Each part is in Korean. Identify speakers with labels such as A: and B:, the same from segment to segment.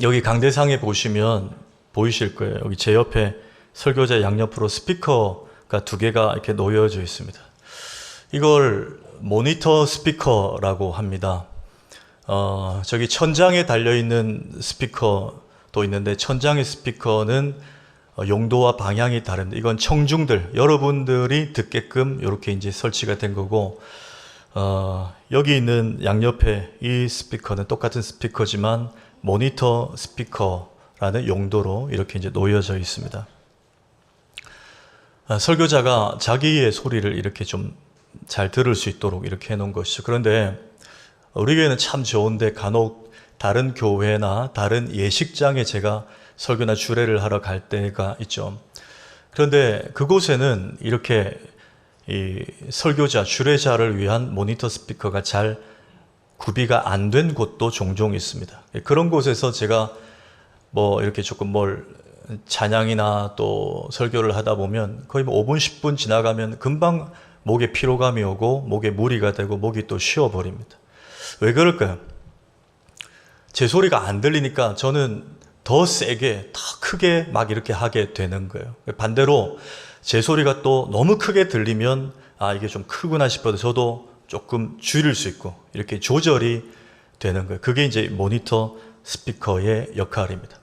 A: 여기 강대상에 보시면 보이실 거예요. 여기 제 옆에 설교자 양옆으로 스피커가 두 개가 이렇게 놓여져 있습니다. 이걸 모니터 스피커라고 합니다. 저기 천장에 달려있는 스피커도 있는데, 천장의 스피커는 용도와 방향이 다릅니다. 이건 청중들, 여러분들이 듣게끔 이렇게 이제 설치가 된 거고, 여기 있는 양옆에 이 스피커는 똑같은 스피커지만 모니터 스피커라는 용도로 이렇게 이제 놓여져 있습니다. 설교자가 자기의 소리를 이렇게 좀 잘 들을 수 있도록 이렇게 해놓은 것이죠. 그런데 우리 교회는 참 좋은데, 간혹 다른 교회나 다른 예식장에 제가 설교나 주례를 하러 갈 때가 있죠. 그런데 그곳에는 이렇게 이 설교자, 주례자를 위한 모니터 스피커가 잘 구비가 안 된 곳도 종종 있습니다. 그런 곳에서 제가 뭐 이렇게 조금 찬양이나 또 설교를 하다 보면 거의 5분, 10분 지나가면 금방 목에 피로감이 오고 목에 무리가 되고 목이 또 쉬어버립니다. 왜 그럴까요? 제 소리가 안 들리니까 저는 더 세게, 더 크게 막 이렇게 하게 되는 거예요. 반대로 제 소리가 또 너무 크게 들리면 이게 좀 크구나 싶어도 저도 조금 줄일 수 있고 이렇게 조절이 되는 거예요. 그게 이제 모니터 스피커의 역할입니다.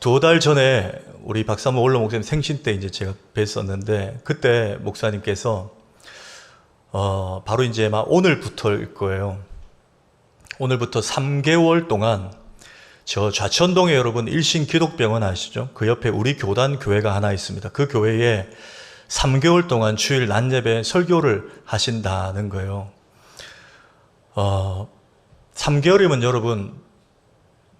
A: 2달 전에 우리 박사모 원로 목사님 생신 때 이제 제가 뵀었는데, 그때 목사님께서 바로 이제 오늘부터일 거예요. 오늘부터 3개월 동안 저 좌천동에 여러분 일신기독병원 아시죠? 그 옆에 우리 교단 교회가 하나 있습니다. 그 교회에 3개월 동안 주일 낮 예배 설교를 하신다는 거예요. 3개월이면 여러분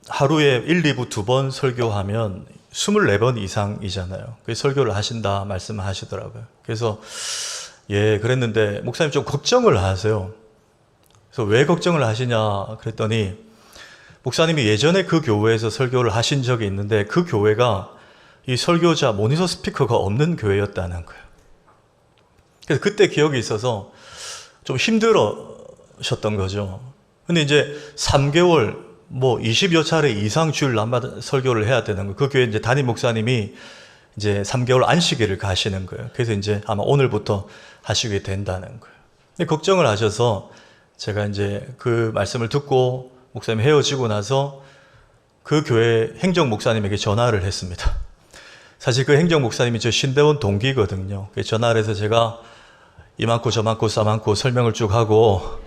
A: 하루에 1, 2부 2번 설교하면 24번 이상이잖아요. 그 설교를 하신다 말씀을 하시더라고요. 그래서 그랬는데 목사님 좀 걱정을 하세요. 그래서 왜 걱정을 하시냐 그랬더니, 목사님이 예전에 그 교회에서 설교를 하신 적이 있는데 그 교회가 이 설교자 모니터 스피커가 없는 교회였다는 거예요. 그래서 그때 기억이 있어서 좀 힘들으셨던 거죠. 근데 이제 3개월 20여 차례 이상 주일 낮마다 설교를 해야 되는 거예요. 그 교회 이제 담임 목사님이 이제 3개월 안식일을 가시는 거예요. 그래서 이제 아마 오늘부터 하시게 된다는 거예요. 근데 걱정을 하셔서 제가 이제 그 말씀을 듣고 목사님 헤어지고 나서 그 교회 행정 목사님에게 전화를 했습니다. 사실 그 행정 목사님이 저 신대원 동기거든요. 전화를 해서 제가 이만큼 저만큼 싸만큼 설명을 쭉 하고,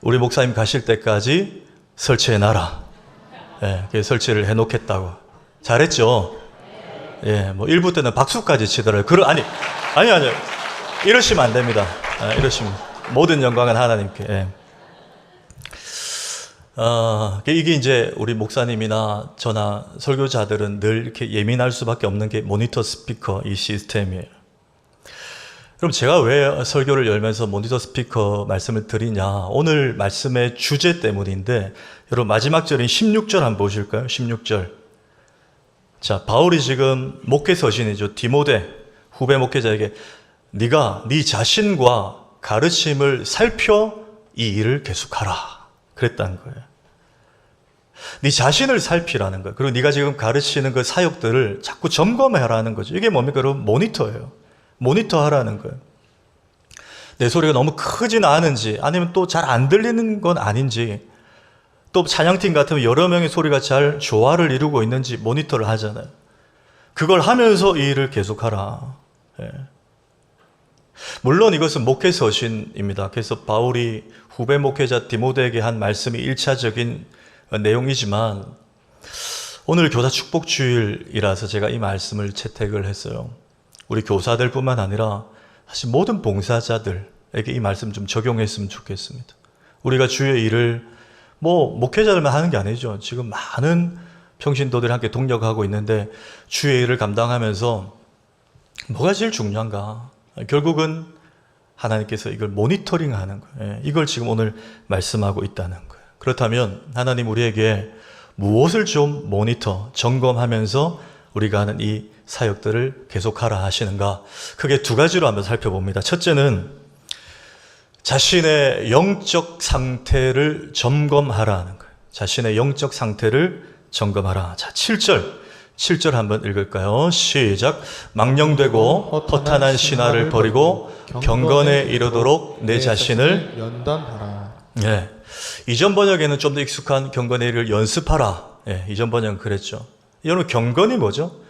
A: 우리 목사님 가실 때까지 설치해놔라. 그래서 설치를 해놓겠다고. 잘했죠? 1부 때는 박수까지 치더라고요. 아니. 이러시면 안 됩니다. 이러시면. 모든 영광은 하나님께. 이게 이제 우리 목사님이나 저나 설교자들은 늘 이렇게 예민할 수밖에 없는 게 모니터 스피커 이 시스템이에요. 그럼 제가 왜 설교를 열면서 모니터 스피커 말씀을 드리냐? 오늘 말씀의 주제 때문인데, 여러분 마지막 절인 16절 한번 보실까요? 16절. 자, 바울이 지금 목회 서신이죠. 디모데 후배 목회자에게 네가 네 자신과 가르침을 살펴 이 일을 계속하라 그랬다는 거예요. 네 자신을 살피라는 거예요. 그리고 네가 지금 가르치는 그 사역들을 자꾸 점검하라는 거죠. 이게 뭡니까? 여러분 모니터예요. 모니터 하라는 거예요. 내 소리가 너무 크진 않은지, 아니면 또 잘 안 들리는 건 아닌지, 또 찬양팀 같으면 여러 명의 소리가 잘 조화를 이루고 있는지 모니터를 하잖아요. 그걸 하면서 이 일을 계속하라. 물론 이것은 목회 서신입니다. 그래서 바울이 후배 목회자 디모데에게 한 말씀이 1차적인 내용이지만, 오늘 교사 축복 주일이라서 제가 이 말씀을 채택을 했어요. 우리 교사들 뿐만 아니라 사실 모든 봉사자들에게 이 말씀 좀 적용했으면 좋겠습니다. 우리가 주의 일을 목회자들만 하는 게 아니죠. 지금 많은 평신도들이 함께 동력하고 있는데 주의 일을 감당하면서 뭐가 제일 중요한가? 결국은 하나님께서 이걸 모니터링 하는 거예요. 이걸 지금 오늘 말씀하고 있다는 거예요. 그렇다면 하나님 우리에게 무엇을 좀 모니터, 점검하면서 우리가 하는 이 사역들을 계속하라 하시는가? 크게 2가지로 한번 살펴봅니다. 첫째는 자신의 영적 상태를 점검하라는 거예요. 자신의 영적 상태를 점검하라. 자, 7절 한번 읽을까요? 시작. 망령되고 허탄한 신화를 버리고 경건에 이르도록 내 자신을
B: 연단하라.
A: 예. 이전 번역에는 좀 더 익숙한 경건의 일을 연습하라. 예, 이전 번역은 그랬죠. 여러분, 경건이 뭐죠?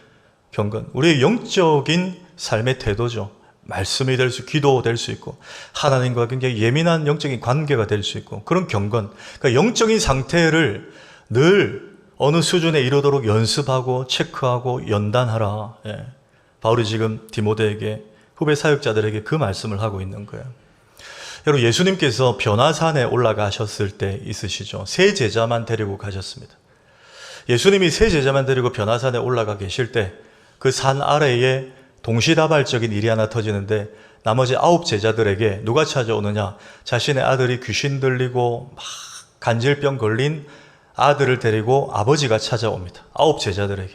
A: 경건. 우리의 영적인 삶의 태도죠. 말씀이 될 수, 기도 될 수 있고, 하나님과 굉장히 예민한 영적인 관계가 될 수 있고, 그런 경건. 그러니까 영적인 상태를 늘 어느 수준에 이르도록 연습하고, 체크하고, 연단하라. 예. 바울이 지금 디모데에게, 후배 사역자들에게 그 말씀을 하고 있는 거예요. 여러분, 예수님께서 변화산에 올라가셨을 때 있으시죠. 세 제자만 데리고 가셨습니다. 예수님이 세 제자만 데리고 변화산에 올라가 계실 때 그 산 아래에 동시다발적인 일이 하나 터지는데 나머지 9 제자들에게 누가 찾아오느냐? 자신의 아들이 귀신 들리고 막 간질병 걸린 아들을 데리고 아버지가 찾아옵니다. 9 제자들에게.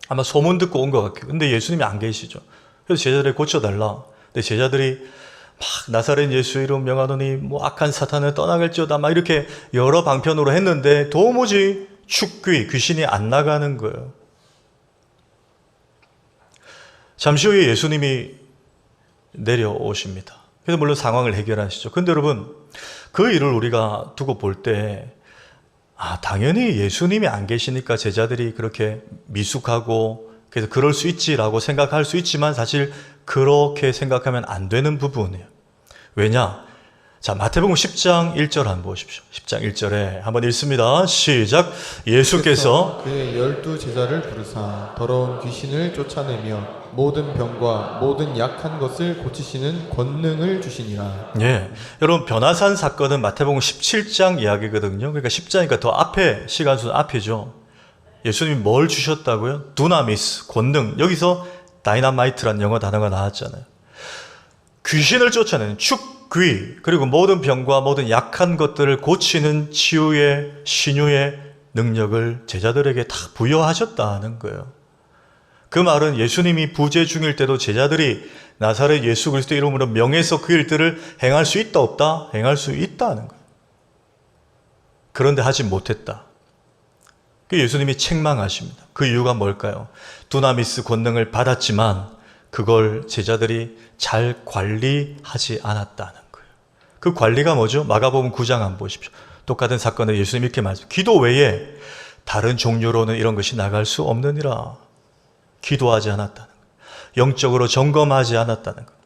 A: 아마 소문 듣고 온 것 같아요. 근데 예수님이 안 계시죠. 그래서 제자들이 고쳐달라. 근데 제자들이 막 나사렛 예수 이름 명하노니 뭐 악한 사탄을 떠나갈지어다 막 이렇게 여러 방편으로 했는데 도무지 귀신이 안 나가는 거예요. 잠시 후에 예수님이 내려오십니다. 그래서 물론 상황을 해결하시죠. 근데 여러분, 그 일을 우리가 두고 볼 때, 당연히 예수님이 안 계시니까 제자들이 그렇게 미숙하고, 그래서 그럴 수 있지라고 생각할 수 있지만 사실 그렇게 생각하면 안 되는 부분이에요. 왜냐? 자, 마태복음 10장 1절 한번 보십시오. 10장 1절에 한번 읽습니다. 시작. 예수께서
B: 그의 12 제자를 부르사 더러운 귀신을 쫓아내며 모든 병과 모든 약한 것을 고치시는 권능을 주시니라.
A: 예, 여러분, 변화산 사건은 마태복음 17장 이야기거든요. 그러니까 10장이니까 더 앞에, 시간순 앞이죠. 예수님이 뭘 주셨다고요? 두나미스, 권능. 여기서 다이나마이트란 영어 단어가 나왔잖아요. 귀신을 쫓아내는 축귀, 그리고 모든 병과 모든 약한 것들을 고치는 치유의 신유의 능력을 제자들에게 다 부여하셨다는 거예요. 그 말은 예수님이 부재 중일 때도 제자들이 나사렛 예수 그리스도 이름으로 명해서 그 일들을 행할 수 있다 없다? 행할 수 있다는 거예요. 그런데 하지 못했다. 그 예수님이 책망하십니다. 그 이유가 뭘까요? 두나미스 권능을 받았지만 그걸 제자들이 잘 관리하지 않았다는 거예요. 그 관리가 뭐죠? 마가복음 9장 한번 보십시오. 똑같은 사건에 예수님이 이렇게 말씀하십니다. 기도 외에 다른 종류로는 이런 것이 나갈 수 없느니라. 기도하지 않았다는 거예요. 영적으로 점검하지 않았다는 거예요.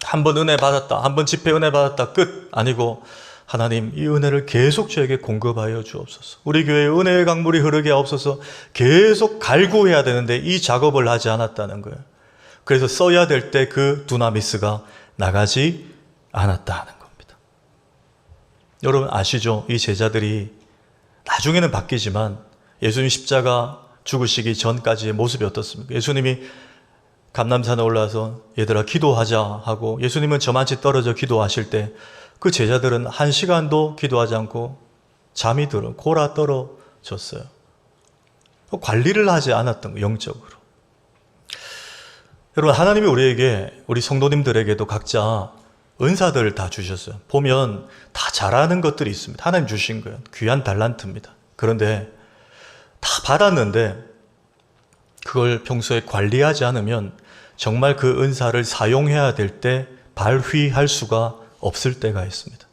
A: 한 번 은혜 받았다, 한 번 집회 은혜 받았다, 끝. 아니고 하나님, 이 은혜를 계속 저에게 공급하여 주옵소서. 우리 교회에 은혜의 강물이 흐르게 하옵소서. 계속 갈구해야 되는데 이 작업을 하지 않았다는 거예요. 그래서 써야 될 때 그 두나미스가 나가지 않았다는 겁니다. 여러분 아시죠? 이 제자들이 나중에는 바뀌지만 예수님 십자가 죽으시기 전까지의 모습이 어떻습니까? 예수님이 감람산에 올라와서 얘들아 기도하자 하고 예수님은 저만치 떨어져 기도하실 때 그 제자들은 1시간도 기도하지 않고 잠이 들어 골아 떨어졌어요. 관리를 하지 않았던 거예요, 영적으로. 여러분, 하나님이 우리에게, 우리 성도님들에게도 각자 은사들을 다 주셨어요. 보면 다 잘하는 것들이 있습니다. 하나님 주신 거예요. 귀한 달란트입니다. 그런데 다 받았는데 그걸 평소에 관리하지 않으면 정말 그 은사를 사용해야 될 때 발휘할 수가 없을 때가 있습니다.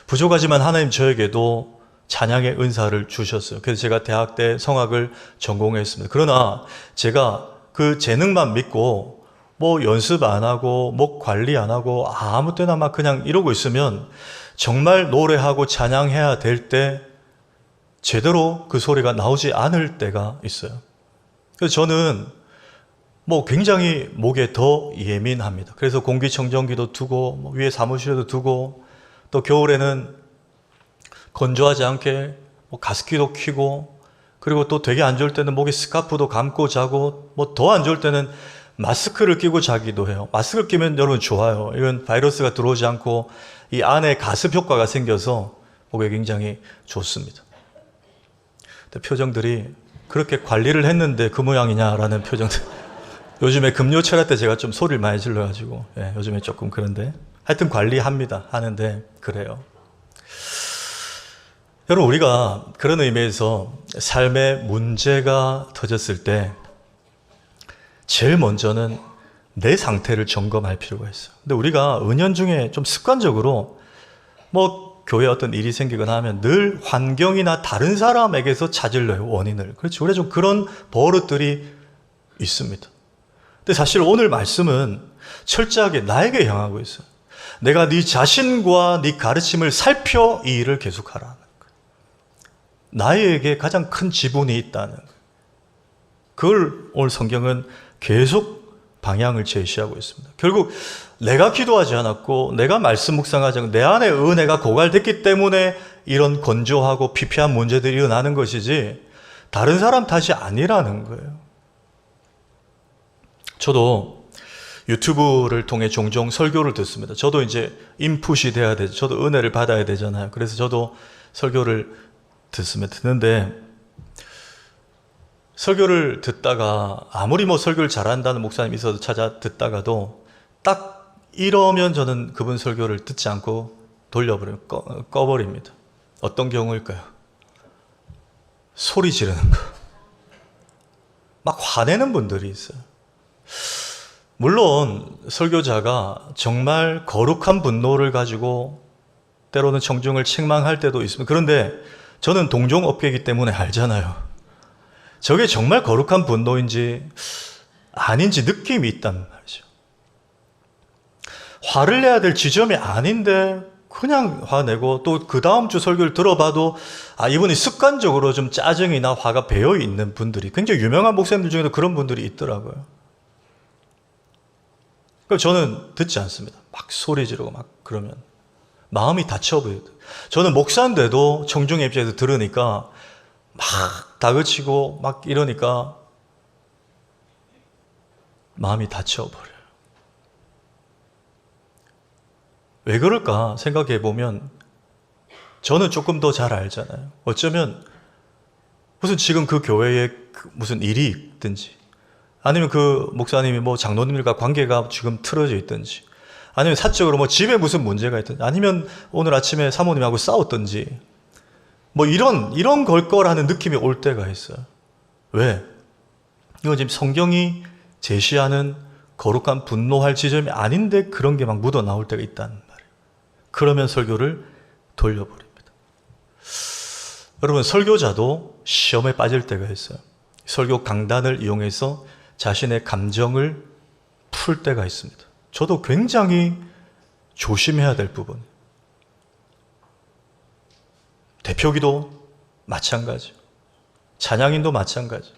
A: 부족하지만 하나님 저에게도 찬양의 은사를 주셨어요. 그래서 제가 대학 때 성악을 전공했습니다. 그러나 제가 그 재능만 믿고 뭐 연습 안 하고 목 관리 안 하고 아무 때나 막 그냥 이러고 있으면 정말 노래하고 찬양해야 될 때 제대로 그 소리가 나오지 않을 때가 있어요. 그래서 저는 뭐 굉장히 목에 더 예민합니다. 그래서 공기청정기도 두고 뭐 위에 사무실에도 두고 또 겨울에는 건조하지 않게 뭐 가습기도 켜고 그리고 또 되게 안 좋을 때는 목에 스카프도 감고 자고 뭐 더 안 좋을 때는 마스크를 끼고 자기도 해요. 마스크를 끼면 여러분 좋아요. 이건 바이러스가 들어오지 않고 이 안에 가습 효과가 생겨서 목에 굉장히 좋습니다. 표정들이 그렇게 관리를 했는데 그 모양이냐라는 표정들. 요즘에 금요철야 때 제가 좀 소리를 많이 질러가지고 요즘에 조금 그런데 하여튼 관리합니다. 하는데 그래요. 여러분, 우리가 그런 의미에서 삶의 문제가 터졌을 때 제일 먼저는 내 상태를 점검할 필요가 있어요. 근데 우리가 은연중에 좀 습관적으로 교회에 어떤 일이 생기거나 하면 늘 환경이나 다른 사람에게서 찾으려요, 원인을. 그렇죠. 우리가 좀 그런 버릇들이 있습니다. 근데 사실 오늘 말씀은 철저하게 나에게 향하고 있어요. 내가 네 자신과 네 가르침을 살펴 이 일을 계속하라는 거예요. 나에게 가장 큰 지분이 있다는 거예요. 그걸 오늘 성경은 계속 방향을 제시하고 있습니다. 결국 내가 기도하지 않았고 내가 말씀 묵상하지 않고 내 안에 은혜가 고갈됐기 때문에 이런 건조하고 피폐한 문제들이 일어나는 것이지 다른 사람 탓이 아니라는 거예요. 저도 유튜브를 통해 종종 설교를 듣습니다. 저도 이제 인풋이 돼야 되죠. 저도 은혜를 받아야 되잖아요. 그래서 저도 설교를 듣는데 설교를 듣다가 아무리 설교를 잘한다는 목사님이 있어도 찾아 듣다가도 딱 이러면 저는 그분 설교를 듣지 않고 돌려버려요. 꺼버립니다. 어떤 경우일까요? 소리 지르는 거. 막 화내는 분들이 있어요. 물론 설교자가 정말 거룩한 분노를 가지고 때로는 청중을 책망할 때도 있습니다. 그런데 저는 동종업계이기 때문에 알잖아요. 저게 정말 거룩한 분노인지 아닌지 느낌이 있단 말이죠. 화를 내야 될 지점이 아닌데 그냥 화내고 또 그 다음 주 설교를 들어봐도 이분이 습관적으로 좀 짜증이나 화가 배어 있는 분들이 굉장히 유명한 목사님들 중에도 그런 분들이 있더라고요. 그래서 저는 듣지 않습니다. 막 소리 지르고 막 그러면 마음이 다쳐버려요. 저는 목사인데도 청중의 입장에서 들으니까 막 다그치고 막 이러니까 마음이 다쳐버려요. 왜 그럴까 생각해 보면 저는 조금 더 잘 알잖아요. 어쩌면 무슨 지금 그 교회에 무슨 일이 있든지 아니면 그 목사님이 장로님들과 관계가 지금 틀어져 있든지 아니면 사적으로 집에 무슨 문제가 있든지 아니면 오늘 아침에 사모님하고 싸웠든지 이런 걸 거라는 느낌이 올 때가 있어요. 왜? 이건 지금 성경이 제시하는 거룩한 분노할 지점이 아닌데 그런 게 막 묻어 나올 때가 있다는 말이에요. 그러면 설교를 돌려버립니다. 여러분, 설교자도 시험에 빠질 때가 있어요. 설교 강단을 이용해서 자신의 감정을 풀 때가 있습니다. 저도 굉장히 조심해야 될 부분. 대표기도 마찬가지. 찬양인도 마찬가지.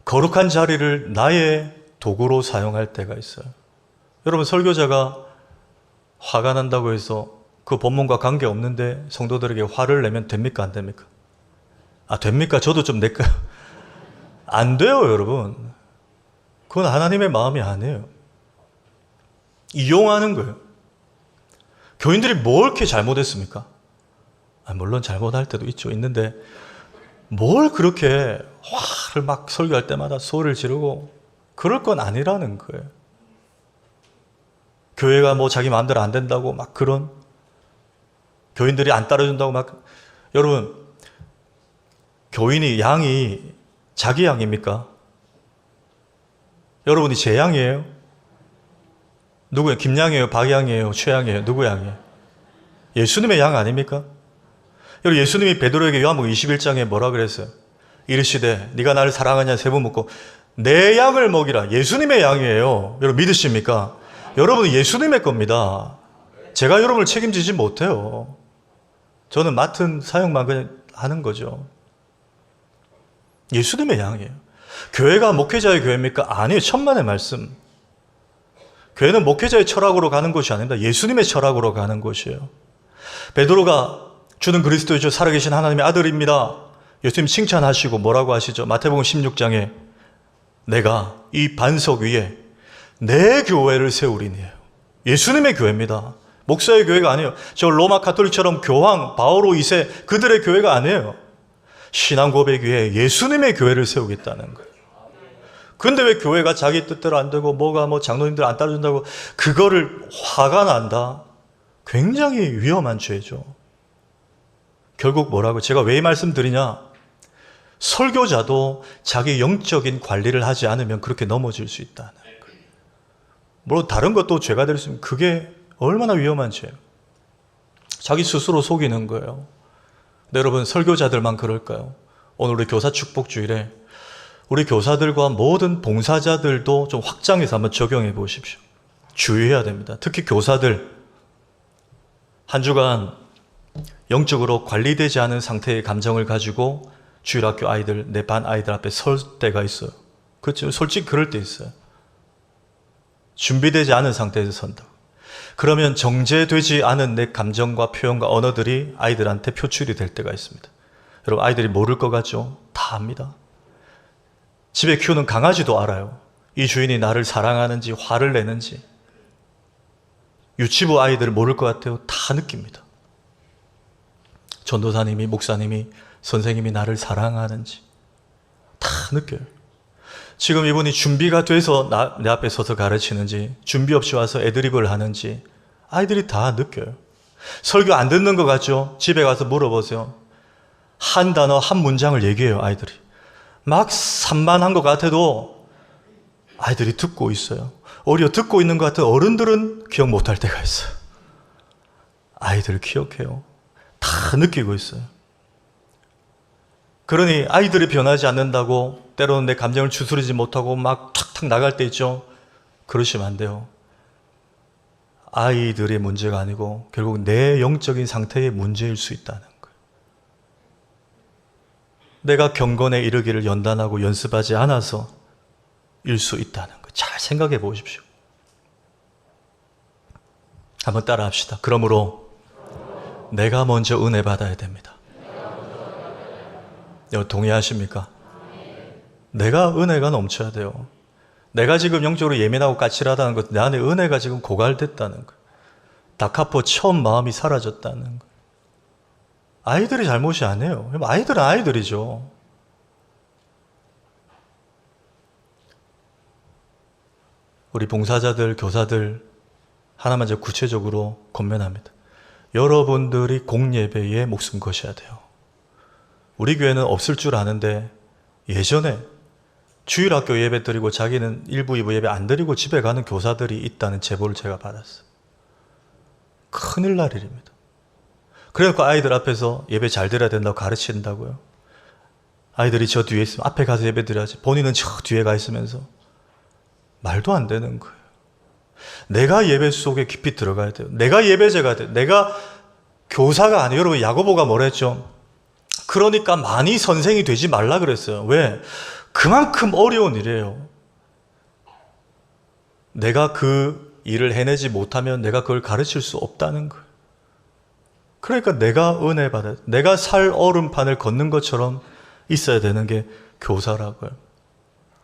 A: 거룩한 자리를 나의 도구로 사용할 때가 있어요. 여러분, 설교자가 화가 난다고 해서 그 본문과 관계없는데 성도들에게 화를 내면 됩니까? 안 됩니까? 됩니까? 저도 좀 낼까요? 안 돼요, 여러분. 그건 하나님의 마음이 아니에요. 이용하는 거예요. 교인들이 뭘 이렇게 잘못했습니까? 물론 잘못할 때도 있는데 뭘 그렇게 화를 막 설교할 때마다 소리를 지르고 그럴 건 아니라는 거예요. 교회가 자기 마음대로 안 된다고 막 그런 교인들이 안 따라준다고 여러분, 교인이 양이 자기 양입니까? 여러분이 제 양이에요? 누구예요? 김양이에요? 박양이에요? 최양이에요? 누구 양이에요? 예수님의 양 아닙니까? 여러분, 예수님이 베드로에게 요한복음 21장에 뭐라 그랬어요? 이르시되 네가 나를 사랑하냐 3번 묻고 내 양을 먹이라. 예수님의 양이에요. 여러분 믿으십니까? 여러분은 예수님의 겁니다. 제가 여러분을 책임지지 못해요. 저는 맡은 사역만 그냥 하는 거죠. 예수님의 양이에요. 교회가 목회자의 교회입니까? 아니에요. 천만의 말씀. 교회는 목회자의 철학으로 가는 것이 아닙니다. 예수님의 철학으로 가는 것이에요. 베드로가 주는 그리스도이죠. 살아계신 하나님의 아들입니다. 예수님 칭찬하시고 뭐라고 하시죠? 마태복음 16장에 내가 이 반석 위에 내 교회를 세우리니에요. 예수님의 교회입니다. 목사의 교회가 아니에요. 저 로마 가톨릭처럼 교황, 바오로 2세 그들의 교회가 아니에요. 신앙 고백 위에 예수님의 교회를 세우겠다는 거예요. 근데 왜 교회가 자기 뜻대로 안 되고 장로님들 안 따라준다고 그거를 화가 난다? 굉장히 위험한 죄죠. 결국 뭐라고? 제가 왜 이 말씀드리냐? 설교자도 자기 영적인 관리를 하지 않으면 그렇게 넘어질 수 있다는 거예요. 물론 다른 것도 죄가 될 수 있으면 그게 얼마나 위험한 죄예요. 자기 스스로 속이는 거예요. 근데 여러분, 설교자들만 그럴까요? 오늘 우리 교사 축복주일에 우리 교사들과 모든 봉사자들도 좀 확장해서 한번 적용해 보십시오. 주의해야 됩니다. 특히 교사들, 한 주간 영적으로 관리되지 않은 상태의 감정을 가지고 주일학교 아이들, 내 반 아이들 앞에 설 때가 있어요. 그렇죠? 솔직히 그럴 때 있어요. 준비되지 않은 상태에서 선다. 그러면 정제되지 않은 내 감정과 표현과 언어들이 아이들한테 표출이 될 때가 있습니다. 여러분, 아이들이 모를 것 같죠? 다 압니다. 집에 키우는 강아지도 알아요. 이 주인이 나를 사랑하는지 화를 내는지. 유치부 아이들 모를 것 같아요. 다 느낍니다. 전도사님이, 목사님이, 선생님이 나를 사랑하는지 다 느껴요. 지금 이분이 준비가 돼서 내 앞에 서서 가르치는지, 준비 없이 와서 애드립을 하는지 아이들이 다 느껴요. 설교 안 듣는 것 같죠? 집에 가서 물어보세요. 한 단어, 한 문장을 얘기해요, 아이들이. 막 산만한 것 같아도 아이들이 듣고 있어요. 오히려 듣고 있는 것 같은 어른들은 기억 못할 때가 있어요. 아이들 기억해요. 다 느끼고 있어요. 그러니 아이들이 변하지 않는다고 때로는 내 감정을 추스르지 못하고 막 탁탁 나갈 때 있죠. 그러시면 안 돼요. 아이들의 문제가 아니고 결국 내 영적인 상태의 문제일 수 있다는 거예요. 내가 경건에 이르기를 연단하고 연습하지 않아서 일 수 있다는 거예요. 잘 생각해 보십시오. 한번 따라 합시다. 그러므로 내가 먼저 은혜 받아야 됩니다. 여러분 동의하십니까? 내가 은혜가 넘쳐야 돼요. 내가 지금 영적으로 예민하고 까칠하다는 것, 내 안에 은혜가 지금 고갈됐다는 거예요. 다카포 처음 마음이 사라졌다는 거예요. 아이들이 잘못이 아니에요. 아이들은 아이들이죠. 우리 봉사자들, 교사들 하나만 저 구체적으로 권면합니다. 여러분들이 공예배에 목숨 거셔야 돼요. 우리 교회는 없을 줄 아는데 예전에 주일학교 예배 드리고 자기는 1부, 2부 예배 안 드리고 집에 가는 교사들이 있다는 제보를 제가 받았어요. 큰일 날 일입니다. 그래서 아이들 앞에서 예배 잘 드려야 된다고 가르친다고요. 아이들이 저 뒤에 있으면 앞에 가서 예배 드려야지. 본인은 저 뒤에 가 있으면서. 말도 안 되는 거예요. 내가 예배 속에 깊이 들어가야 돼요. 내가 예배자가 돼요. 내가 교사가 아니에요. 여러분 야고보가 뭐라 했죠? 그러니까 많이 선생이 되지 말라 그랬어요. 왜? 그만큼 어려운 일이에요. 내가 그 일을 해내지 못하면 내가 그걸 가르칠 수 없다는 거예요. 그러니까 내가 은혜 받아야 돼. 내가 살 얼음판을 걷는 것처럼 있어야 되는 게 교사라고요.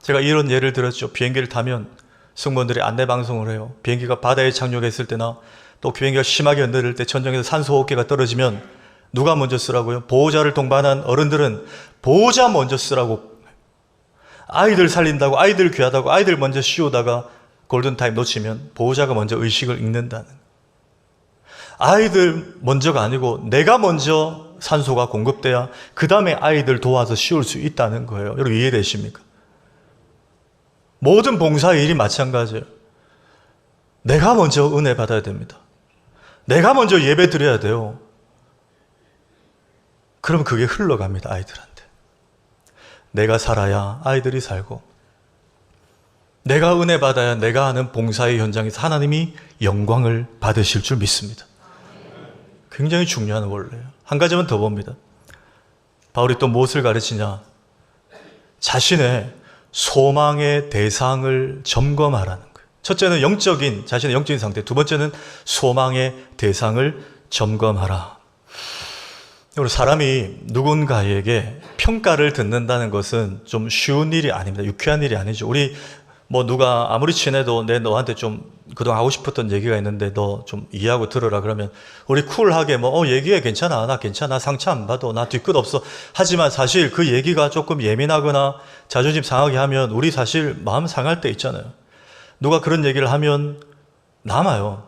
A: 제가 이런 예를 들었죠. 비행기를 타면 승무원들이 안내 방송을 해요. 비행기가 바다에 착륙했을 때나 또 비행기가 심하게 흔들릴 때 천정에서 산소 호흡기가 떨어지면 누가 먼저 쓰라고요? 보호자를 동반한 어른들은 보호자 먼저 쓰라고. 아이들 살린다고, 아이들 귀하다고, 아이들 먼저 씌우다가 골든타임 놓치면 보호자가 먼저 의식을 잃는다는. 아이들 먼저가 아니고 내가 먼저 산소가 공급돼야 그 다음에 아이들 도와서 씌울 수 있다는 거예요. 여러분 이해되십니까? 모든 봉사의 일이 마찬가지예요. 내가 먼저 은혜 받아야 됩니다. 내가 먼저 예배 드려야 돼요. 그럼 그게 흘러갑니다, 아이들한테. 내가 살아야 아이들이 살고, 내가 은혜 받아야 내가 하는 봉사의 현장에서 하나님이 영광을 받으실 줄 믿습니다. 굉장히 중요한 원리예요. 한 가지만 더 봅니다. 바울이 또 무엇을 가르치냐? 자신의 소망의 대상을 점검하라는 거예요. 첫째는 자신의 영적인 상태. 두 번째는 소망의 대상을 점검하라. 사람이 누군가에게 평가를 듣는다는 것은 좀 쉬운 일이 아닙니다. 유쾌한 일이 아니죠. 우리 누가 아무리 친해도 너한테 좀 그동안 하고 싶었던 얘기가 있는데 너 좀 이해하고 들으라 그러면 우리 쿨하게 얘기해. 괜찮아. 나 괜찮아. 상처 안 받아. 나 뒤끝 없어. 하지만 사실 그 얘기가 조금 예민하거나 자존심 상하게 하면 우리 사실 마음 상할 때 있잖아요. 누가 그런 얘기를 하면 남아요.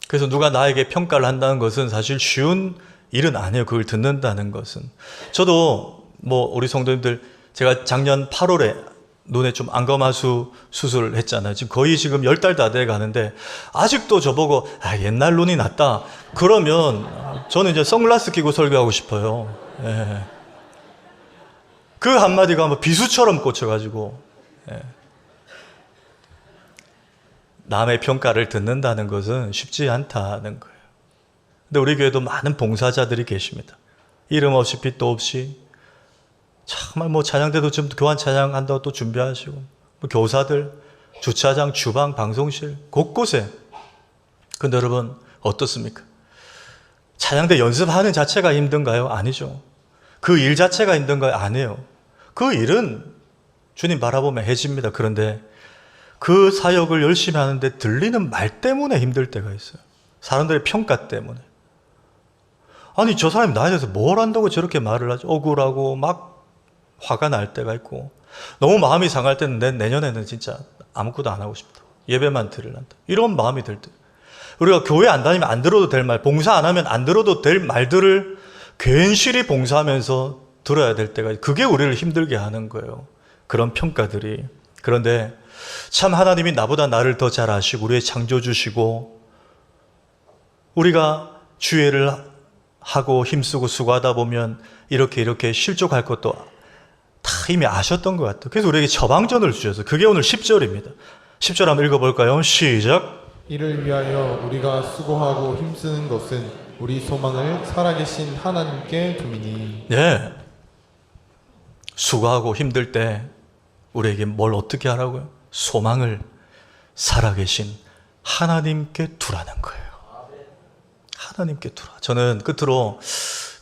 A: 그래서 누가 나에게 평가를 한다는 것은 사실 쉬운 일은 아니에요. 그걸 듣는다는 것은. 저도 우리 성도님들, 제가 작년 8월에 눈에 좀 안검하수 수술을 했잖아요. 지금 거의 10달 다 돼 가는데 아직도 저보고 옛날 눈이 낫다 그러면 저는 이제 선글라스 끼고 설교하고 싶어요. 예. 그 한마디가 비수처럼 꽂혀가지고, 예. 남의 평가를 듣는다는 것은 쉽지 않다는 거예요. 근데 우리 교회도 많은 봉사자들이 계십니다. 이름 없이 빛도 없이 정말 찬양 때도 좀 교환 찬양 한다고 또 준비하시고, 교사들, 주차장, 주방, 방송실 곳곳에. 근데 여러분 어떻습니까? 찬양대 연습하는 자체가 힘든가요? 아니죠. 그 일 자체가 힘든가요? 아니에요. 그 일은 주님 바라보면 해집니다. 그런데 그 사역을 열심히 하는데 들리는 말 때문에 힘들 때가 있어요. 사람들의 평가 때문에. 아니 저 사람이 나에 대해서 뭘 안다고 저렇게 말을 하지? 억울하고 막 화가 날 때가 있고, 너무 마음이 상할 때는 내년에는 진짜 아무것도 안 하고 싶다. 예배만 드리란다. 이런 마음이 들 때. 우리가 교회 안 다니면 안 들어도 될 말, 봉사 안 하면 안 들어도 될 말들을 괜시리 봉사하면서 들어야 될 때가, 그게 우리를 힘들게 하는 거예요. 그런 평가들이. 그런데 참 하나님이 나보다 나를 더 잘 아시고 우리의 창조주시고, 우리가 주의를 하고 힘쓰고 수고하다 보면 이렇게 실족할 것도 다 이미 아셨던 것 같아요. 그래서 우리에게 처방전을 주셔서, 그게 오늘 10절입니다. 10절 한번 읽어볼까요? 시작.
B: 이를 위하여 우리가 수고하고 힘쓰는 것은 우리 소망을 살아계신 하나님께 둠이니.
A: 네. 수고하고 힘들 때 우리에게 뭘 어떻게 하라고요? 소망을 살아계신 하나님께 두라는 거예요. 하나님께 두라. 저는 끝으로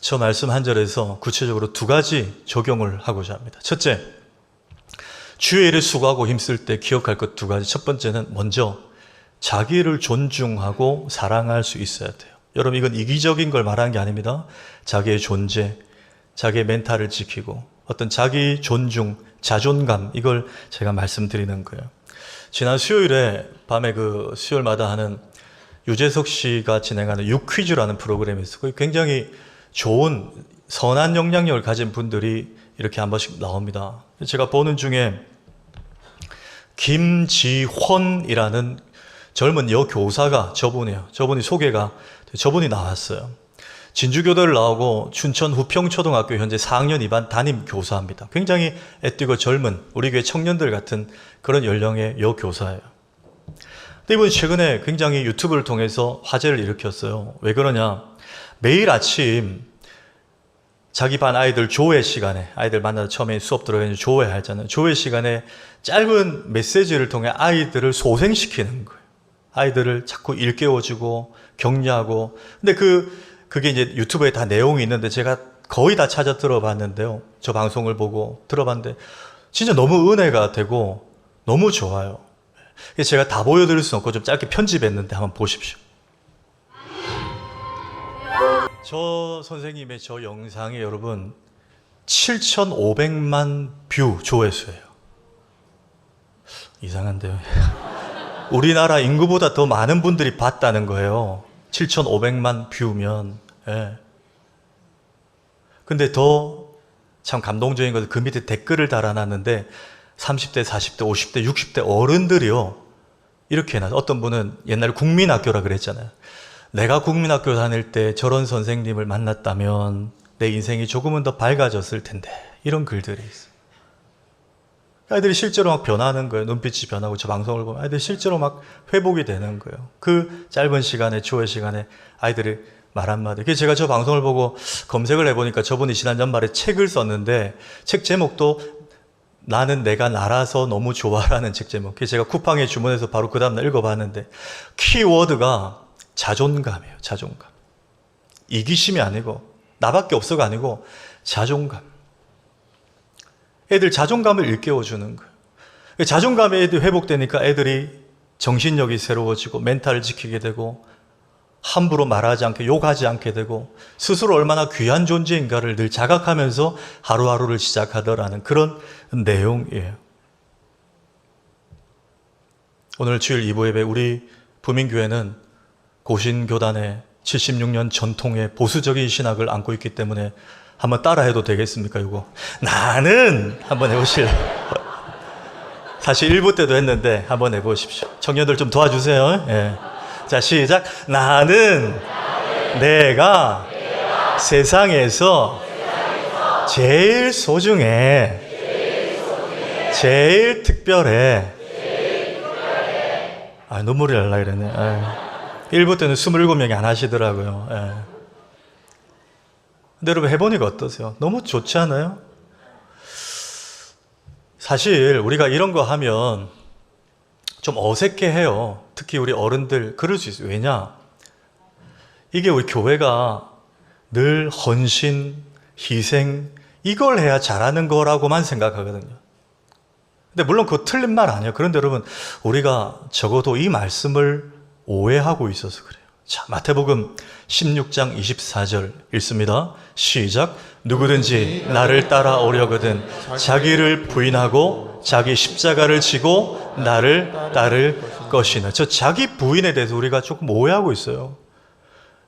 A: 저 말씀 한 절에서 구체적으로 두 가지 적용을 하고자 합니다. 첫째, 주의 일에 수고하고 힘쓸 때 기억할 것 두 가지. 첫 번째는 먼저 자기를 존중하고 사랑할 수 있어야 돼요. 여러분, 이건 이기적인 걸 말하는 게 아닙니다. 자기의 존재, 자기의 멘탈을 지키고 어떤 자기 존중, 자존감, 이걸 제가 말씀드리는 거예요. 지난 수요일에 밤에 수요일마다 하는 유재석 씨가 진행하는 유퀴즈라는 프로그램이 있어요. 굉장히 좋은 선한 영향력을 가진 분들이 이렇게 한 번씩 나옵니다. 제가 보는 중에 김지헌이라는 젊은 여교사가 저분이 소개가, 저분이 나왔어요. 진주교대를 나오고 춘천 후평초등학교 현재 4학년 2반 담임 교사입니다. 굉장히 애띠고 젊은 우리 교회 청년들 같은 그런 연령의 여교사예요. 근데 이분이 최근에 굉장히 유튜브를 통해서 화제를 일으켰어요. 왜 그러냐? 매일 아침 자기 반 아이들 조회 시간에, 아이들 만나서 처음에 수업 들어가서 조회 하잖아요. 조회 시간에 짧은 메시지를 통해 아이들을 소생시키는 거예요. 아이들을 자꾸 일깨워주고 격려하고. 근데 그게 이제 유튜브에 다 내용이 있는데 제가 거의 다 찾아 들어봤는데요. 저 방송을 보고 들어봤는데 진짜 너무 은혜가 되고 너무 좋아요. 그래서 제가 다 보여드릴 수 없고 좀 짧게 편집했는데 한번 보십시오. 저 선생님의 저 영상에 여러분 7,500만 뷰 조회수예요. 이상한데요. 우리나라 인구보다 더 많은 분들이 봤다는 거예요. 7,500만 뷰면. 예. 근데 더 참 감동적인 것은 그 밑에 댓글을 달아놨는데 30대, 40대, 50대, 60대 어른들이요. 이렇게 해놨어요. 어떤 분은 옛날에 국민학교라 그랬잖아요. 내가 국민학교 다닐 때 저런 선생님을 만났다면 내 인생이 조금은 더 밝아졌을 텐데. 이런 글들이 있어요. 아이들이 실제로 막 변하는 거예요. 눈빛이 변하고 저 방송을 보면 아이들이 실제로 막 회복이 되는 거예요. 그 짧은 시간에, 조회 시간에 아이들이 말 한마디. 그래서 제가 저 방송을 보고 검색을 해보니까 저분이 지난 연말에 책을 썼는데 책 제목도 나는 내가 나라서 너무 좋아라는 책 제목. 그래서 제가 쿠팡에 주문해서 바로 그 다음날 읽어봤는데 키워드가 자존감이에요. 자존감. 이기심이 아니고 나밖에 없어가 아니고 자존감. 애들 자존감을 일깨워주는 거예요. 자존감이 애들이 회복되니까 애들이 정신력이 새로워지고 멘탈을 지키게 되고 함부로 말하지 않게, 욕하지 않게 되고 스스로 얼마나 귀한 존재인가를 늘 자각하면서 하루하루를 시작하더라는 그런 내용이에요. 오늘 주일 2부 예배 우리 부민교회는 고신교단의 76년 전통의 보수적인 신학을 안고 있기 때문에 한번 따라해도 되겠습니까? 이거 나는 한번 해보실래요? 사실 1부 때도 했는데 한번 해보십시오. 청년들 좀 도와주세요. 예. 자, 시작. 나는 내가 세상에서 제일 소중해, 제일 특별해. 아, 눈물이 날라 그랬네. 1부 때는 27명이 안 하시더라고요. 예. 근데 여러분 해보니까 어떠세요? 너무 좋지 않아요? 사실 우리가 이런 거 하면 좀 어색해 해요. 특히 우리 어른들 그럴 수 있어요. 왜냐? 이게 우리 교회가 늘 헌신, 희생 이걸 해야 잘하는 거라고만 생각하거든요. 근데 물론 그거 틀린 말 아니에요. 그런데 여러분 우리가 적어도 이 말씀을 오해하고 있어서 그래요. 자, 마태복음 16장 24절 읽습니다. 시작. 누구든지 나를 따라오려거든 자기를 부인하고 자기 십자가를 지고 나를 따를 것이나. 저 자기 부인에 대해서 우리가 조금 오해하고 있어요.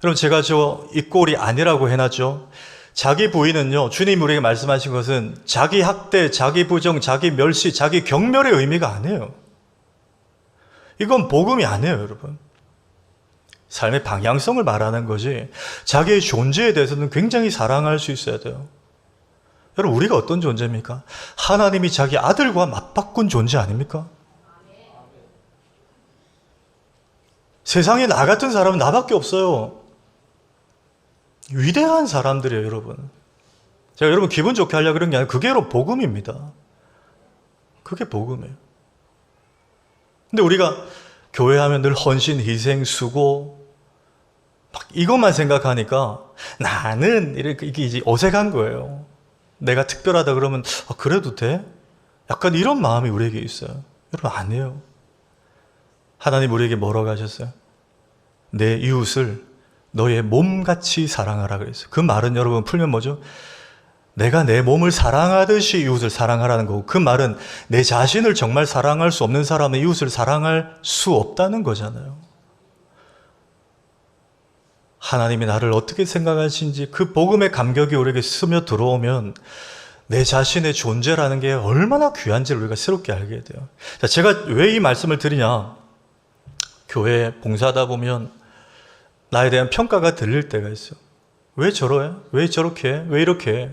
A: 여러분 제가 저 이 꼴이 아니라고 해놨죠. 자기 부인은요, 주님 우리에게 말씀하신 것은 자기 학대, 자기 부정, 자기 멸시, 자기 경멸의 의미가 아니에요. 이건 복음이 아니에요, 여러분. 삶의 방향성을 말하는 거지 자기의 존재에 대해서는 굉장히 사랑할 수 있어야 돼요. 여러분 우리가 어떤 존재입니까? 하나님이 자기 아들과 맞바꾼 존재 아닙니까? 세상에 나 같은 사람은 나밖에 없어요. 위대한 사람들이에요, 여러분. 제가 여러분 기분 좋게 하려고 그런 게 아니라 그게 여러분 복음입니다. 그게 복음이에요. 근데 우리가 교회하면 늘 헌신, 희생, 수고 막 이것만 생각하니까 나는 이렇게 이게 이제 어색한 거예요. 내가 특별하다 그러면 그래도 돼? 약간 이런 마음이 우리에게 있어요. 여러분 아니에요. 하나님 우리에게 뭐라고 하셨어요? 내 이웃을 너의 몸같이 사랑하라 그랬어요. 그 말은 여러분 풀면 뭐죠? 내가 내 몸을 사랑하듯이 이웃을 사랑하라는 거고, 그 말은 내 자신을 정말 사랑할 수 없는 사람은 이웃을 사랑할 수 없다는 거잖아요. 하나님이 나를 어떻게 생각하시는지 그 복음의 감격이 우리에게 스며 들어오면 내 자신의 존재라는 게 얼마나 귀한지를 우리가 새롭게 알게 돼요. 자, 제가 왜 이 말씀을 드리냐? 교회 봉사하다 보면 나에 대한 평가가 들릴 때가 있어요. 왜 저러해? 왜 저렇게 해? 왜 이렇게 해?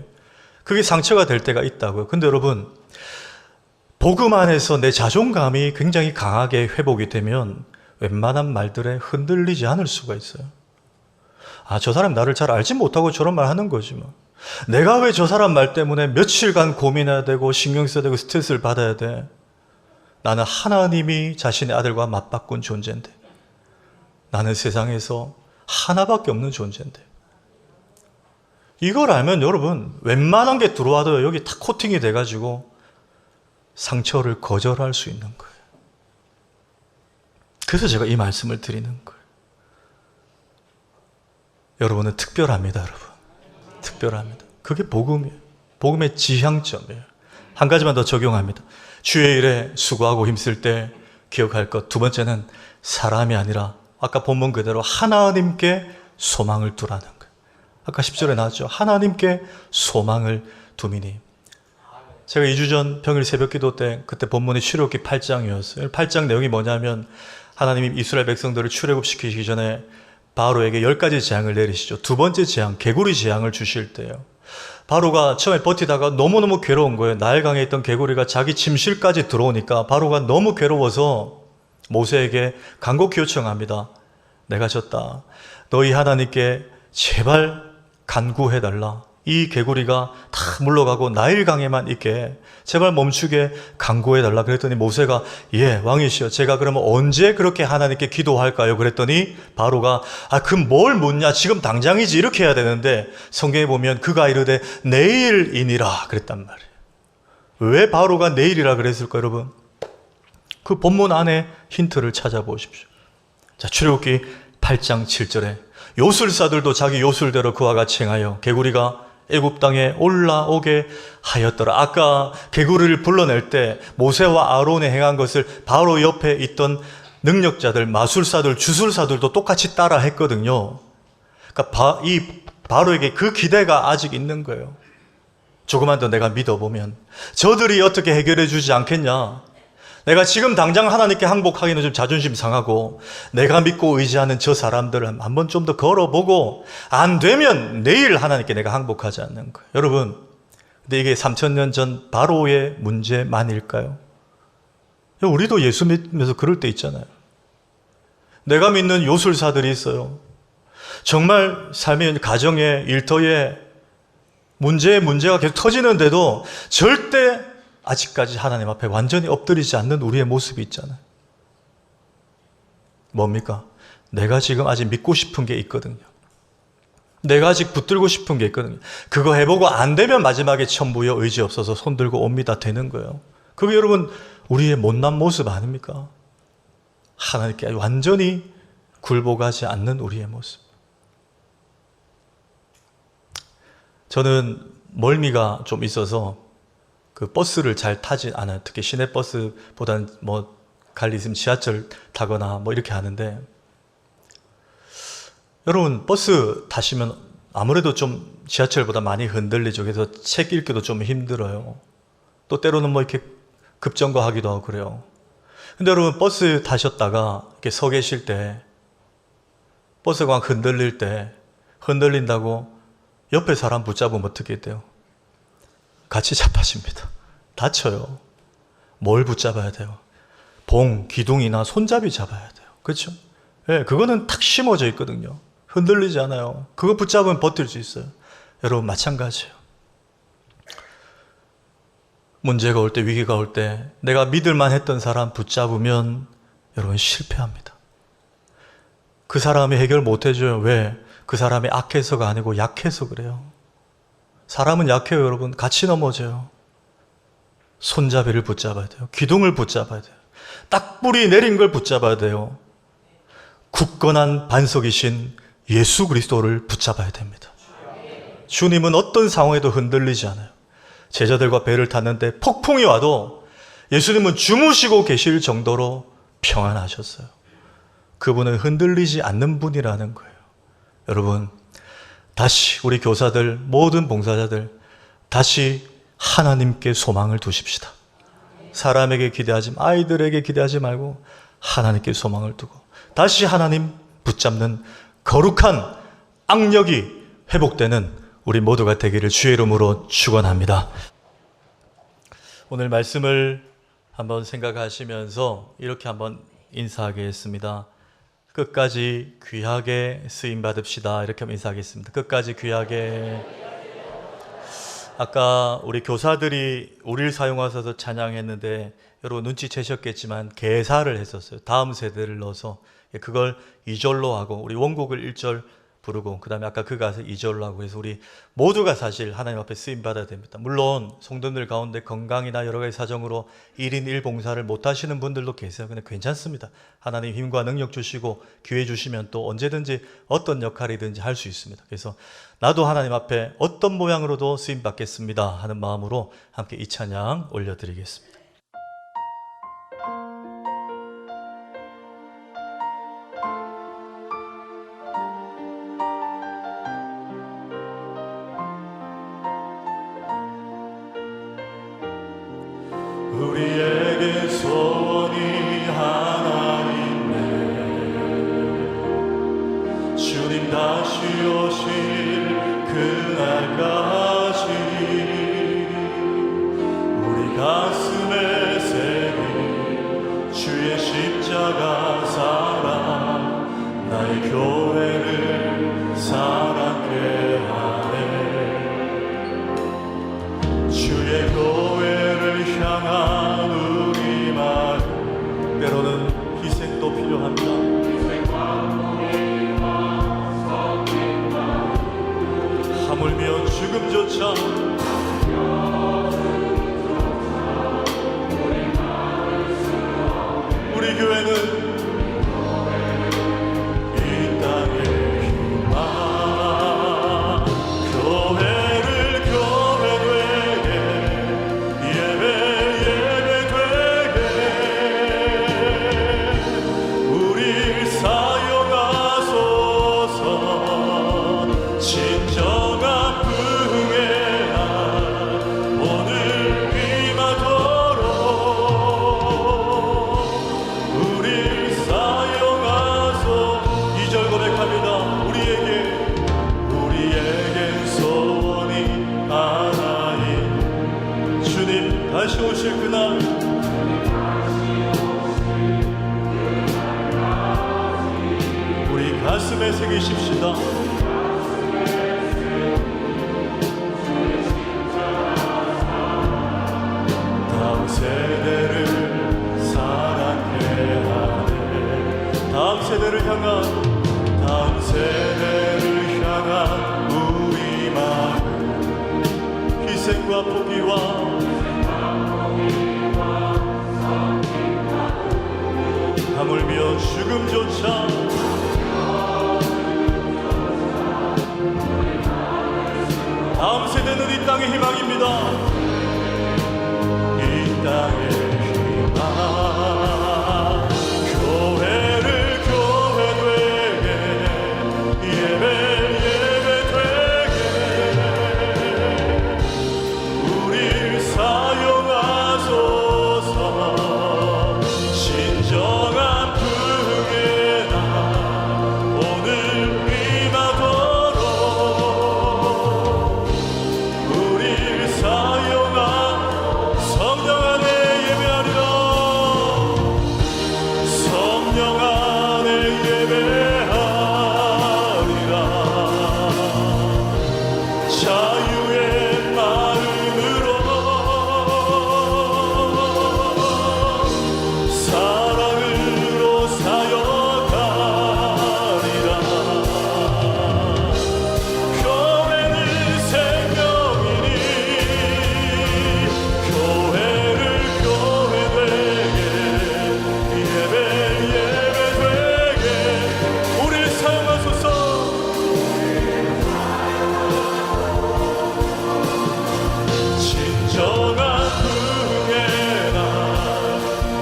A: 그게 상처가 될 때가 있다고요. 근데 여러분, 복음 안에서 내 자존감이 굉장히 강하게 회복이 되면 웬만한 말들에 흔들리지 않을 수가 있어요. 아, 저 사람 나를 잘 알지 못하고 저런 말 하는 거지 뭐. 내가 왜 저 사람 말 때문에 며칠간 고민해야 되고 신경 써야 되고 스트레스를 받아야 돼? 나는 하나님이 자신의 아들과 맞바꾼 존재인데, 나는 세상에서 하나밖에 없는 존재인데, 이걸 알면 여러분 웬만한 게 들어와도 여기 다 코팅이 돼가지고 상처를 거절할 수 있는 거예요. 그래서 제가 이 말씀을 드리는 거예요. 여러분은 특별합니다, 여러분. 특별합니다. 그게 복음이에요. 복음의 지향점이에요. 한 가지만 더 적용합니다. 주의 일에 수고하고 힘쓸 때 기억할 것. 두 번째는 사람이 아니라 아까 본문 그대로 하나님께 소망을 두라는 거예요. 아까 10절에 나왔죠. 하나님께 소망을 두미니. 제가 2주 전 평일 새벽 기도 때 그때 본문이 출애굽기 8장이었어요. 8장 내용이 뭐냐면 하나님이 이스라엘 백성들을 출애굽시키기 전에 바로에게 10가지 재앙을 내리시죠. 두 번째 재앙, 개구리 재앙을 주실 때예요. 바로가 처음에 버티다가 너무너무 괴로운 거예요. 나일강에 있던 개구리가 자기 침실까지 들어오니까 바로가 너무 괴로워서 모세에게 간곡히 요청합니다. 내가 졌다. 너희 하나님께 제발 간구해달라. 이 개구리가 다 물러가고 나일강에만 있게 제발 멈추게 간구해달라. 그랬더니 모세가 예, 왕이시여, 제가 그러면 언제 그렇게 하나님께 기도할까요? 그랬더니 바로가 그럼 뭘 묻냐, 지금 당장이지, 이렇게 해야 되는데 성경에 보면 그가 이르되 내일이니라 그랬단 말이에요. 왜 바로가 내일이라 그랬을까요, 여러분? 그 본문 안에 힌트를 찾아보십시오. 자, 출애굽기 8장 7절에 요술사들도 자기 요술대로 그와 같이 행하여 개구리가 애굽 땅에 올라오게 하였더라. 아까 개구리를 불러낼 때 모세와 아론이 행한 것을 바로 옆에 있던 능력자들, 마술사들, 주술사들도 똑같이 따라 했거든요. 그러니까 이 바로에게 그 기대가 아직 있는 거예요. 조금만 더 내가 믿어보면 저들이 어떻게 해결해 주지 않겠냐. 내가 지금 당장 하나님께 항복하기는 좀 자존심 상하고 내가 믿고 의지하는 저 사람들을 한번 좀 더 걸어보고 안 되면 내일 하나님께 내가 항복하지 않는 거예요. 여러분, 근데 이게 3000년 전 바로의 문제만일까요? 우리도 예수 믿으면서 그럴 때 있잖아요. 내가 믿는 요술사들이 있어요. 정말 삶의 가정에 일터에 문제가 계속 터지는데도 절대 아직까지 하나님 앞에 완전히 엎드리지 않는 우리의 모습이 있잖아요. 뭡니까? 내가 지금 아직 믿고 싶은 게 있거든요. 내가 아직 붙들고 싶은 게 있거든요. 그거 해보고 안 되면 마지막에 천부여 의지 없어서 손들고 옵니다 되는 거예요. 그게 여러분 우리의 못난 모습 아닙니까? 하나님께 완전히 굴복하지 않는 우리의 모습. 저는 멀미가 좀 있어서 그 버스를 잘 타지 않아요. 특히 시내버스보다는 뭐 갈 일 있으면 지하철 타거나 뭐 이렇게 하는데, 여러분 버스 타시면 아무래도 좀 지하철보다 많이 흔들리죠. 그래서 책 읽기도 좀 힘들어요. 또 때로는 뭐 이렇게 급정거하기도 하고 그래요. 근데 여러분 버스 타셨다가 이렇게 서 계실 때 버스가 막 흔들릴 때 흔들린다고 옆에 사람 붙잡으면 어떻게 돼요? 같이 자빠집니다. 다쳐요. 뭘 붙잡아야 돼요? 봉, 기둥이나 손잡이 잡아야 돼요. 그렇죠? 예, 그거는 탁 심어져 있거든요. 흔들리지 않아요. 그거 붙잡으면 버틸 수 있어요. 여러분 마찬가지예요. 문제가 올 때, 위기가 올 때 내가 믿을만 했던 사람 붙잡으면 여러분 실패합니다. 그 사람이 해결 못 해줘요. 왜? 그 사람이 악해서가 아니고 약해서 그래요. 사람은 약해요, 여러분. 같이 넘어져요. 손잡이를 붙잡아야 돼요. 기둥을 붙잡아야 돼요. 딱불이 내린 걸 붙잡아야 돼요. 굳건한 반석이신 예수 그리스도를 붙잡아야 됩니다. 주님은 어떤 상황에도 흔들리지 않아요. 제자들과 배를 탔는데 폭풍이 와도 예수님은 주무시고 계실 정도로 평안하셨어요. 그분은 흔들리지 않는 분이라는 거예요. 여러분, 다시 우리 교사들, 모든 봉사자들 다시 하나님께 소망을 두십시다. 사람에게 기대하지, 아이들에게 기대하지 말고 하나님께 소망을 두고 다시 하나님 붙잡는 거룩한 악력이 회복되는 우리 모두가 되기를 주의 이름으로 축원합니다. 오늘 말씀을 한번 생각하시면서 이렇게 한번 인사하겠습니다. 끝까지 귀하게 쓰임 받읍시다. 이렇게 한번 인사하겠습니다. 끝까지 귀하게. 아까 우리 교사들이 우리를 사용하셔서 찬양했는데 여러분 눈치채셨겠지만 개사를 했었어요. 다음 세대를 넣어서 그걸 2절로 하고 우리 원곡을 1절 부르고 그 다음에 아까 그 가사 2절로 하고 해서 우리 모두가 사실 하나님 앞에 쓰임 받아야 됩니다. 물론 성도들 가운데 건강이나 여러 가지 사정으로 1인 1봉사를 못 하시는 분들도 계세요. 근데 괜찮습니다. 하나님 힘과 능력 주시고 기회 주시면 또 언제든지 어떤 역할이든지 할 수 있습니다. 그래서 나도 하나님 앞에 어떤 모양으로도 쓰임 받겠습니다 하는 마음으로 함께 이 찬양 올려드리겠습니다.
C: 우리에게 소원이 하나 있네. 주님 다시 오실 그날까지 우리 가슴에 새긴 주의 십자가 사랑 나의 교회를 사랑케 하네. 주의 교회를 향한 우리 마음
A: 때로는 희생도 필요합니다.
C: 하물며 죽음조차 우리 교회는 이 땅의 희망 교회를 교회 되게 예배 되게 우릴 사용하소서 다시 오실 그날 우리 가슴에 새기십시다. 다음 세대를 사랑해야 하네. 다음 세대를 향한 우리 마음 희생과 포기와 하물며 죽음조차 다음 세대는 이 땅의 희망입니다. 이 땅의 희망 교회를 교회 되게 예배 되게 우릴 사용하소서. 진정한 풍의 날 오늘 임하도록 우릴 사용한 성령 안에 예배하리라. 성령 안에 예배하리라. 자유의 마음으로 사랑으로 사역하리라. 교회는 생명이니 교회를 교회 되게 예배 되게 우리 사용하소서. 진정한 풍의 날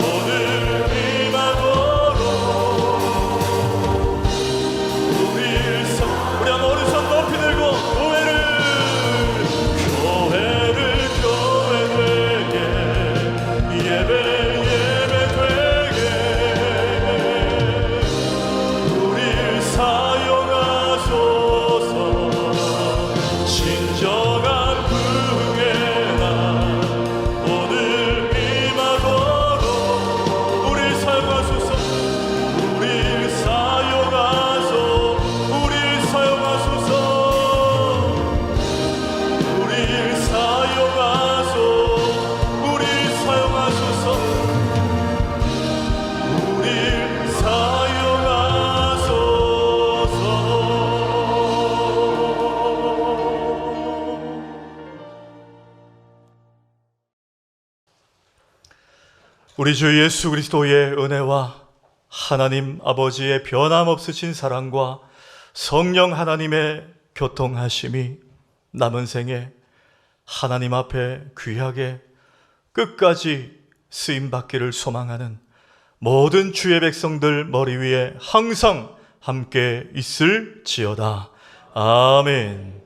C: 오늘 임하도록 우리 한번 오른손 높이 들고 교회를 교회 되게 예배 되게 우릴 사용하소서. 진정한 풍의 날 오늘 임하도록 우릴 사용하소서. 우릴 사용하소서. 우릴 사용하소서. 우릴 사용하소서. 우릴 사용하소서. 우릴 사용하소서.
A: 우리 주 예수 그리스도의 은혜와 하나님 아버지의 변함없으신 사랑과 성령 하나님의 교통하심이 남은 생에 하나님 앞에 귀하게 끝까지 쓰임받기를 소망하는 모든 주의 백성들 머리 위에 항상 함께 있을지어다. 아멘.